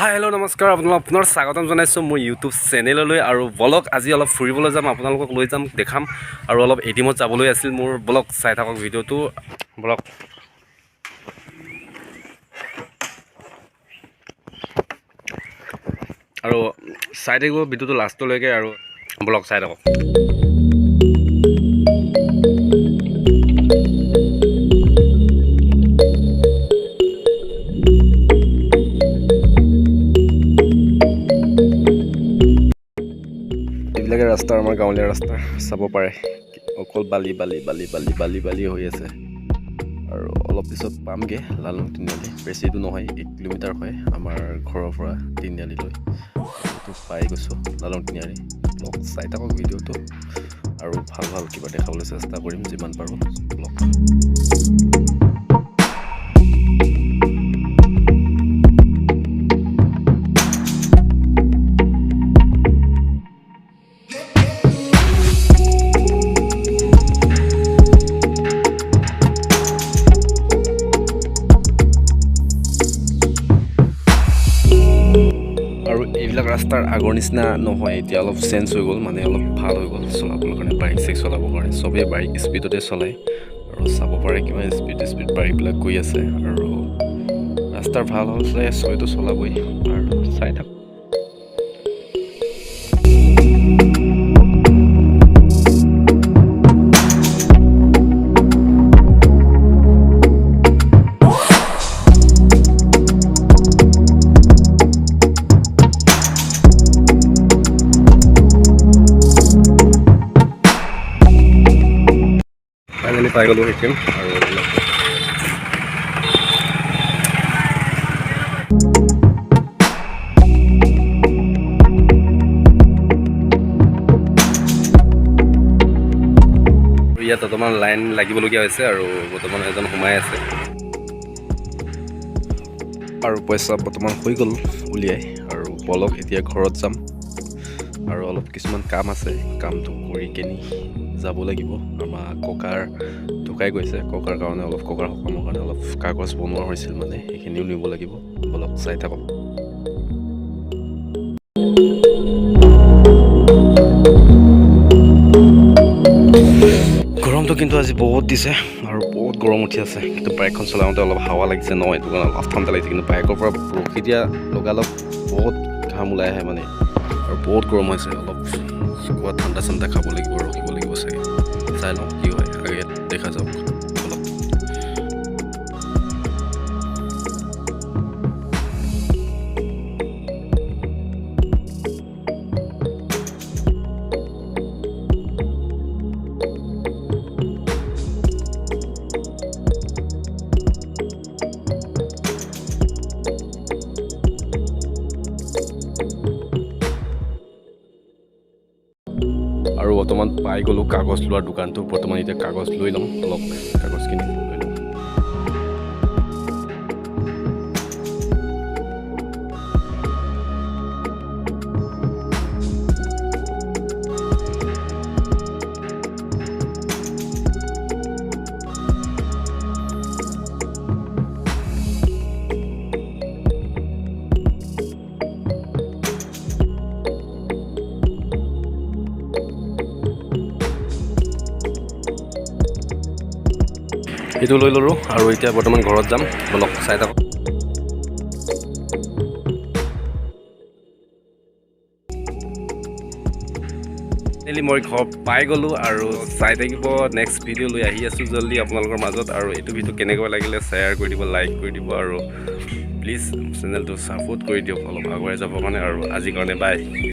Hi hello' নমস্কাৰ আপোনাৰ স্বাগতম জনাইছোঁ মোৰ ইউটিউব চেনেললৈ আৰু ব্লগ আজি অলপ ফুৰিবলৈ যাম আপোনালোকক লৈ যাম দেখাম আৰু অলপ এটিএমত যাবলৈ আছিল মোৰ ব্লগ চাই থাকক ভিডিঅ'টো ব্লগ আৰু চাই থাকিব ভিডিঅ'টো লাষ্টলৈকে আৰু ব্লগ চাই থাকক। এইবিলাকে ৰাস্তা আমাৰ গাঁৱলীয়া ৰাস্তা চাব পাৰে অকল বালি বালি বালি বালি বালি বালি হৈ আছে আৰু অলপ পিছত পামগৈ লালুং তিনিআলি বেছি দূৰ নহয় 1 কিলোমিটাৰ হয় আমাৰ ঘৰৰ পৰা তিনিআলিলৈ তো পাই গৈছোঁ লালুং তিনিআলি ব্লগ চাই থাকক ভিডিঅ'টো আৰু ভাল ভাল কিবা দেখাবলৈ চেষ্টা কৰিম যিমান পাৰোঁ ব্লগ। আৰু এইবিলাক ৰাস্তাৰ আগৰ নিচিনা নহয় এতিয়া অলপ চেঞ্জ হৈ গ'ল মানে অলপ ভাল হৈ গ'ল চলাবৰ কাৰণে বাইক চাইক চলাবৰ কাৰণে চবেই বাইক স্পীডতে চলায় আৰু চাব পাৰে কিমান স্পীড বাইকবিলাক গৈ আছে আৰু ৰাস্তাৰ ভাল হ'লে চবেইতো চলাবই আৰু চাই থাক। ফাইনেলি পাই গ'লোঁ সেইখিনি আৰু ইয়াত বৰ্তমান লাইন লাগিবলগীয়া হৈছে আৰু বৰ্তমান এজন সোমাই আছে আৰু পইচা বৰ্তমান হৈ গ'ল উলিয়াই আৰু বলক এতিয়া ঘৰত যাম আৰু অলপ কিছুমান কাম আছে কামটো কৰি কিনি যাব লাগিব আমাৰ ককাৰ ঢুকাই গৈছে ককাৰ কাৰণে অলপ ককাৰ সকামৰ কাৰণে অলপ কাগজ বনোৱা হৈছিল মানে সেইখিনিও নিব লাগিব অলপ চাই থাকক। গৰমটো কিন্তু আজি বহুত দিছে আৰু বহুত গৰম উঠি আছে কিন্তু বাইকখন চলাওঁতে অলপ হাৱা লাগিছে ন এইটো কাৰণে অলপ ঠাণ্ডা লাগিছে কিন্তু বাইকৰ পৰা ৰখি দিয়া লগালগ বহুত ঘাম ওলাই আহে মানে আৰু বহুত গৰম হৈছে অলপ ক'ৰবাত ঠাণ্ডা চাণ্ডা খাব লাগিব ৰখিব লাগিব চাগে চাই লওঁ কি হয় আগে দেখা যাওক অলপ। আৰু বৰ্তমান পাই গ'লোঁ কাগজ লোৱাৰ দোকানটো বৰ্তমান এতিয়া কাগজ লৈ ল'ম অলপ কাগজখিনি লৈ ল'ম। এইটো লৈ ল'লোঁ আৰু এতিয়া বৰ্তমান ঘৰত যাম অলপ চাই থাকক। মই ঘৰ পাই গ'লোঁ আৰু চাই থাকিব নেক্সট ভিডিঅ' লৈ আহি আছোঁ জল্দি আপোনালোকৰ মাজত আৰু এইটো ভিডিঅ' কেনেকুৱা লাগিলে শ্বেয়াৰ কৰি দিব লাইক কৰি দিব আৰু প্লিজ চেনেলটো ছাপোৰ্ট কৰি দিয়ক অলপ আগুৱাই যাবৰ কাৰণে আৰু আজিৰ কাৰণে বাই।